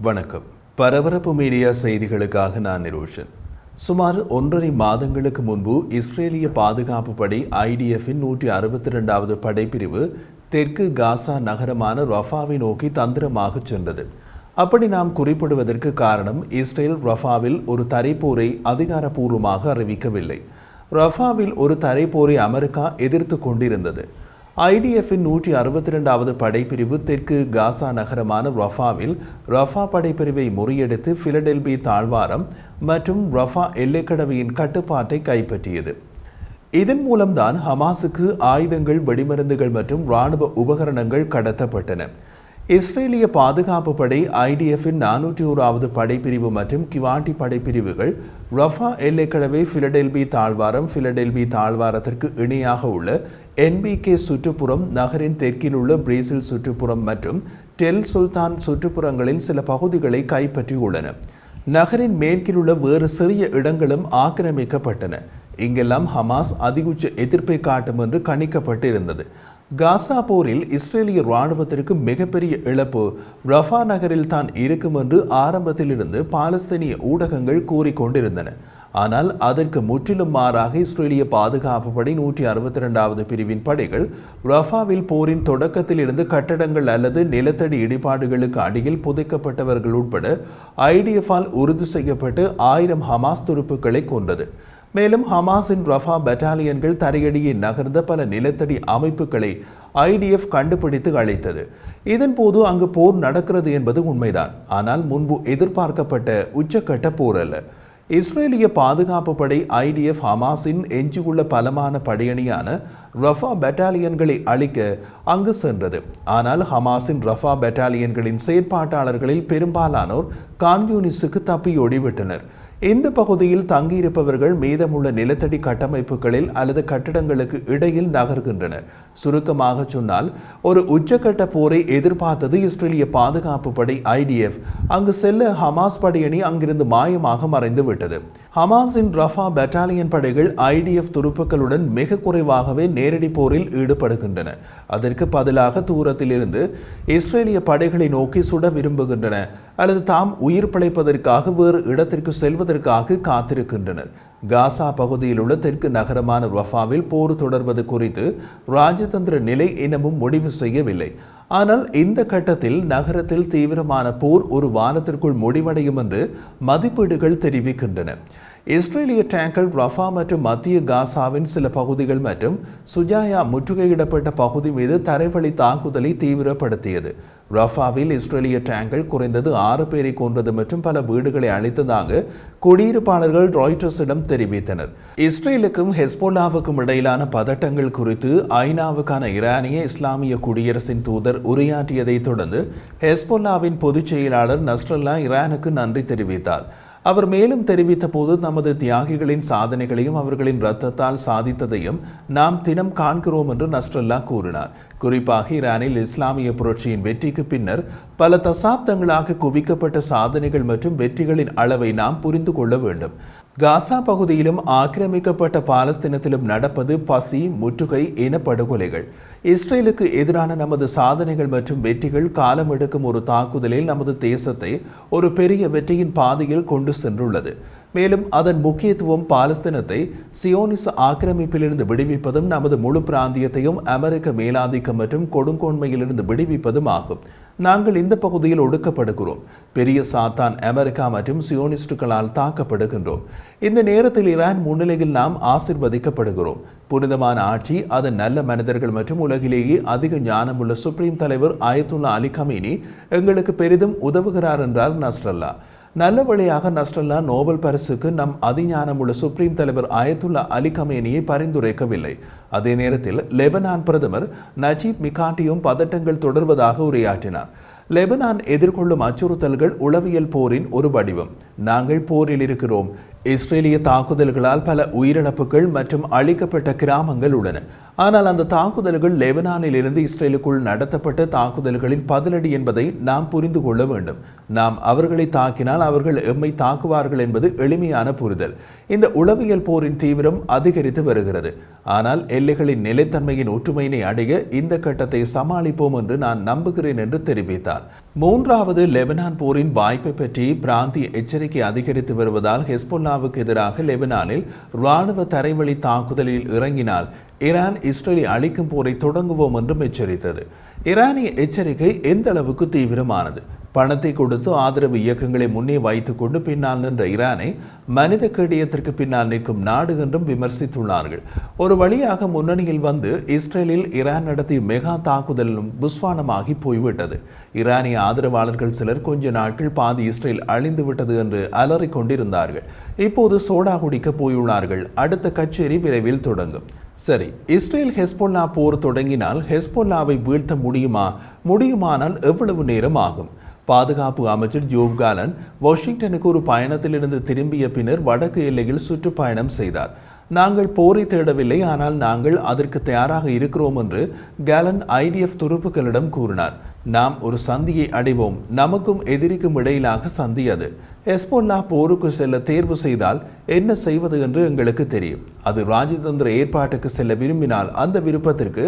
வணக்கம். பரபரப்பு மீடியா செய்திகளுக்காக நான் நிரோஷன். சுமார் 1.5 மாதங்களுக்கு முன்பு இஸ்ரேலிய பாதுகாப்பு படை IDFின் 162வது படைப்பிரிவு தெற்கு காசா நகரமான ரஃபாவை நோக்கி தந்திரமாக சென்றது. அப்படி நாம் குறிப்பிடுவதற்கு காரணம், இஸ்ரேல் ரஃபாவில் ஒரு தரைப்போரை அதிகாரப்பூர்வமாக அறிவிக்கவில்லை. ரஃபாவில் ஒரு தரைப்போரை அமெரிக்கா எதிர்த்து கொண்டிருந்தது. IDFின் 162வது படைப்பிரிவு தெற்கு காசா நகரமான ரஃபாவில் ரஃபா படைப்பிரிவை முறியடித்து பிலடெல்பி தாழ்வாரம் மற்றும் ரஃபா எல்லைக்கடவையின் கட்டுப்பாட்டை கைப்பற்றியது. இதன் மூலம்தான் ஹமாஸுக்கு ஆயுதங்கள், வெடிமருந்துகள் மற்றும் இராணுவ உபகரணங்கள் கடத்தப்பட்டன. இஸ்ரேலிய பாதுகாப்பு படை IDFின் 401வது படைப்பிரிவு மற்றும் கிவாண்டி படைப்பிரிவுகள் ரஃபா எல்லைக்கடவை, பிலடெல்பி தாழ்வாரம், பிலடெல்பி தாழ்வாரத்திற்கு இணையாக உள்ள NBK சுற்றுப்புறம், நகரின் தெற்கில் உள்ள பிரேசில் சுற்றுப்புறம் மற்றும் டெல் சுல்தான் சுற்றுப்புறங்களின் சில பகுதிகளை கைப்பற்றியுள்ளன. நகரின் மேற்கில் உள்ள வேறு சிறிய இடங்களும் ஆக்கிரமிக்கப்பட்டன. இங்கெல்லாம் ஹமாஸ் அதிகுச்ச எதிர்ப்பை காட்டும் என்று கணிக்கப்பட்டிருந்தது. காசா போரில் இஸ்ரேலிய இராணுவத்திற்கு மிகப்பெரிய இழப்பு ரஃபா நகரில் தான் இருக்கும் என்று ஆரம்பத்திலிருந்து பாலஸ்தீனிய ஊடகங்கள் கூறிக்கொண்டிருந்தன. ஆனால் அதற்கு முற்றிலும் மாறாக இஸ்ரேலிய பாதுகாப்பு படை 162வது பிரிவின் படைகள் ரஃபாவில் போரின் தொடக்கத்தில் இருந்து கட்டடங்கள் அல்லது நிலத்தடி இடிபாடுகளுக்கு அடியில் புதைக்கப்பட்டவர்கள் உட்பட IDFால் உறுதி செய்யப்பட்டு 1000 ஹமாஸ் துருப்புக்களை கொண்டது. மேலும் ஹமாஸின் ரஃபா பட்டாலியன்கள் தரையடியை நகர்ந்த பல நிலத்தடி அமைப்புகளை IDF கண்டுபிடித்து அழைத்தது. இதன்போது அங்கு போர் நடக்கிறது என்பது உண்மைதான். ஆனால் முன்பு எதிர்பார்க்கப்பட்ட உச்சக்கட்ட போர் அல்ல. இஸ்ரேலிய பாதுகாப்பு படை IDF ஹமாஸின் எஞ்சியுள்ள பலமான படையணியான ரஃபா பட்டாலியன்களை அழிக்க அங்கு சென்றது. ஆனால் ஹமாஸின் ரஃபா பட்டாலியன்களின் செயற்பாட்டாளர்களில் பெரும்பாலானோர் கான்யூனிஸுக்கு தப்பியோடிவிட்டனர். இந்த பகுதியில் தங்கியிருப்பவர்கள் மீதமுள்ள நிலத்தடி கட்டமைப்புகளில் அல்லது கட்டிடங்களுக்கு இடையில் நகர்கின்றனர். சுருக்கமாக சொன்னால், ஒரு உச்சக்கட்ட போரை எதிர்பார்த்தது இஸ்ரேலிய பாதுகாப்பு படை IDF. அங்கு செல்ல ஹமாஸ் படையணி அங்கிருந்து மாயமாக மறைந்து விட்டது. ஹமாஸின் ரஃபா பட்டாலியன் படைகள் IDF துருப்புக்களுடன் மிக குறைவாகவே நேரடி போரில் ஈடுபடுகின்றன. அதற்கு பதிலாக தூரத்தில் இருந்து இஸ்ரேலிய படைகளை நோக்கி சுட விரும்புகின்றன அல்லது தாம் உயிர் பிழைப்பதற்காக வேறு இடத்திற்கு செல்வதற்காக காத்திருக்கின்றனர். காசா பகுதியில் உள்ள தெற்கு நகரமான ரஃபாவில் போர் தொடர்வது குறித்து ராஜதந்திர நிலை இன்னமும் முடிவு செய்யவில்லை. ஆனால் இந்த கட்டத்தில் நகரத்தில் தீவிரமான போர் ஒரு வாரத்திற்குள் முடிவடையும் என்று மதிப்பீடுகள் தெரிவிக்கின்றன. இஸ்ரேலிய டேங்கர் ரஃபா மற்றும் மத்திய காசாவின் சில பகுதிகள் மற்றும் சுஜாயா முற்றுகையிடப்பட்ட பகுதி மீது தரைவழி தாக்குதலை தீவிரப்படுத்தியது. ரஃபாவில் இஸ்ரேலிய டேங்கர் குறைந்தது 6 பேரை கொன்றது மற்றும் பல வீடுகளை அழித்ததாக குடியிருப்பாளர்கள் ராய்ட்டர்ஸிடம் தெரிவித்தனர். இஸ்ரேலுக்கும் ஹெஸ்போல்லாவுக்கும் இடையிலான பதட்டங்கள் குறித்து ஐநாவுக்கான ஈரானிய இஸ்லாமிய குடியரசின் தூதர் உரையாற்றியதை தொடர்ந்து ஹெஸ்போல்லாவின் பொதுச் செயலாளர் நஸ்ரல்லா ஈரானுக்கு நன்றி தெரிவித்தார். அவர் மேலும் தெரிவித்த போது, நமது தியாகிகளின் சாதனைகளையும் அவர்களின் இரத்தத்தால் சாதித்ததையும் நாம் தினம் காண்கிறோம் என்று நஸ்ரல்லா கூறினார். குறிப்பாக ஈரானில் இஸ்லாமிய புரட்சியின் வெற்றிக்கு பின்னர் பல தசாப்தங்களாக குவிக்கப்பட்ட சாதனைகள் மற்றும் வெற்றிகளின் அளவை நாம் புரிந்து கொள்ள வேண்டும். காசா பகுதியிலும் ஆக்கிரமிக்கப்பட்ட பாலஸ்தீனத்திலும் நடப்பது பசி, முற்றுகை, இனப்படுகொலைகள். இஸ்ரேலுக்கு எதிரான நமது சாதனைகள் மற்றும் வெற்றிகள் காலம் எடுக்கும் ஒரு தாக்குதலில் நமது தேசத்தை ஒரு பெரிய வெற்றியின் பாதையில் கொண்டு சென்றுள்ளது. மேலும் அதன் முக்கியத்துவம் பாலஸ்தீனத்தை சியோனிச ஆக்கிரமிப்பிலிருந்து விடுவிப்பதும் நமது முழு பிராந்தியத்தையும் அமெரிக்க மேலாதிக்கம் மற்றும் கொடுங்கோன்மையிலிருந்து விடுவிப்பதும் ஆகும். நாங்கள் இந்த பகுதியில் ஒடுக்கப்படுகிறோம். பெரிய சாத்தான் அமெரிக்கா மற்றும் சியோனிஸ்டுகளால் தாக்கப்படுகின்றோம். இந்த நேரத்தில் ஈரான் முன்னிலையில் நாம் ஆசிர்வதிக்கப்படுகிறோம். புனிதமான ஆட்சி, அதன் நல்ல மனிதர்கள் மற்றும் உலகிலேயே அதிக ஞானமுள்ள சுப்ரீம் தலைவர் அயத்துல்லா அலி கமீனி எங்களுக்கு பெரிதும் உதவுகிறார் என்றார் நஸ்ரல்லா. நல்ல வழியாக நஸ்ரல்லா நோபல் பரிசுக்கு நம் அதிஞானமுள்ள சுப்ரீம் தலைவர் அயத்துல்லா அலி கமேனியை பரிந்துரைக்கவில்லை. அதே நேரத்தில் லெபனான் பிரதமர் நஜீப் மிகாட்டியும் பதட்டங்கள் தொடர்வதாக உரையாற்றினார். லெபனான் எதிர்கொள்ளும் அச்சுறுத்தல்கள் உளவியல் போரின் ஒரு வடிவம். நாங்கள் போரில் இருக்கிறோம். இஸ்ரேலிய தாக்குதல்களால் பல உயிரிழப்புகள் மற்றும் அழிக்கப்பட்ட கிராமங்கள் உள்ளன. ஆனால் அந்த தாக்குதல்கள் லெபனானில் இருந்து இஸ்ரேலுக்குள் நடத்தப்பட்ட தாக்குதல்களின் பதிலடி என்பதை நாம் புரிந்து கொள்ள வேண்டும். நாம் அவர்களை தாக்கினால் அவர்கள் எம்மை தாக்குவார்கள் என்பது எளிமையான புரிதல். இந்த உளவியல் போரின் தீவிரம் அதிகரித்து வருகிறது. ஆனால் எல்லைகளின் நிலைத்தன்மையின் ஒற்றுமையினை அடைய இந்த கட்டத்தை சமாளிப்போம் என்று நான் நம்புகிறேன் என்று தெரிவித்தார். மூன்றாவது லெபனான் போரின் வாய்ப்பை பற்றி பிராந்திய எச்சரிக்கை அதிகரித்து வருவதால் ஹெஸ்பொல்லாவுக்கு எதிராக லெபனானில் இராணுவ தரைவழி தாக்குதலில் இறங்கினால் ஈரான் இஸ்ரேலை அழிக்கும் போரை தொடங்குவோம் என்றும் எச்சரித்தது. ஈரானிய எச்சரிக்கை எந்த அளவுக்கு தீவிரமானது? பணத்தை கொடுத்து ஆதரவு இயக்கங்களை முன்னே வைத்துக் கொண்டு பின்னால் நின்ற ஈரானை மனித கேடயத்திற்கு பின்னால் நிற்கும் நாடு என்றும் விமர்சித்துள்ளார்கள். ஒரு வழியாக முன்னணியில் வந்து இஸ்ரேலில் ஈரான் நடத்திய மெகா தாக்குதலும் புஸ்வானமாகி போய்விட்டது. ஈரானிய ஆதரவாளர்கள் சிலர் கொஞ்ச நாட்கள் பாதி இஸ்ரேல் அழிந்து விட்டது என்று அலறிக் கொண்டிருந்தார்கள். இப்போது சோடா குடிக்க போயுள்ளார்கள். அடுத்த கச்சேரி விரைவில் தொடங்கும். சரி, இஸ்ரேல் ஹெஸ்பொல்லா போர் தொடங்கினால் ஹெஸ்பொல்லாவை வீழ்த்த முடியுமானால் எவ்வளவு நேரம் ஆகும்? பாதுகாப்பு அமைச்சர் ஜோவ் காலன் வாஷிங்டனுக்கு ஒரு பயணத்திலிருந்து திரும்பிய பின்னர் வடக்கு எல்லையில் சுற்றுப்பயணம் செய்தார். நாங்கள் போரை தேடவில்லை, ஆனால் நாங்கள் அதற்கு தயாராக இருக்கிறோம் என்று கேலன் ஐடிஎஃப் துருப்புக்களிடம் கூறினார். நாம் ஒரு சந்தியை அடைவோம். நமக்கும் எதிரிக்கும் இடையிலாக சந்தி அது. ஹெஸ்பொல்லா போருக்கு செல்ல தேர்வு செய்தால் என்ன செய்வது என்று எங்களுக்கு தெரியும். அது ராஜதந்திர ஏற்பாட்டுக்கு செல்ல விரும்பினால் அந்த விருப்பத்திற்கு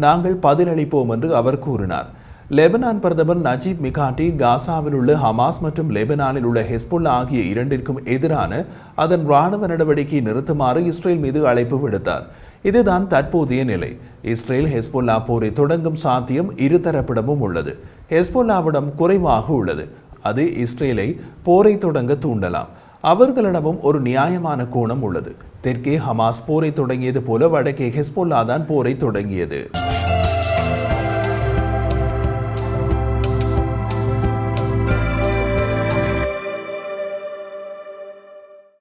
நாங்கள் பதிலளிப்போம் என்று அவர் கூறினார். லெபனான் பிரதமர் நஜீப் மிகாட்டி காசாவில் உள்ள ஹமாஸ் மற்றும் லெபனானில் உள்ள ஹெஸ்பொல்லா ஆகிய இரண்டிற்கும் எதிரான அதன் இராணுவ நடவடிக்கையை நிறுத்துமாறு இஸ்ரேல் மீது அழைப்பு விடுத்தார். இதுதான் தற்போதைய நிலை. இஸ்ரேல் ஹெஸ்பொல்லா போரை தொடங்கும் சாத்தியம் இருதரப்பிடமும் உள்ளது. ஹெஸ்பொல்லாவிடம் குறைவாக உள்ளது. அது இஸ்ரேலை போரை தொடங்க தூண்டலாம். அவர்களிடமும் ஒரு நியாயமான கோணம் உள்ளது. தெற்கே ஹமாஸ் போரை தொடங்கியது போல வடக்கே ஹெஸ்பொல்லா தான் போரை தொடங்கியது.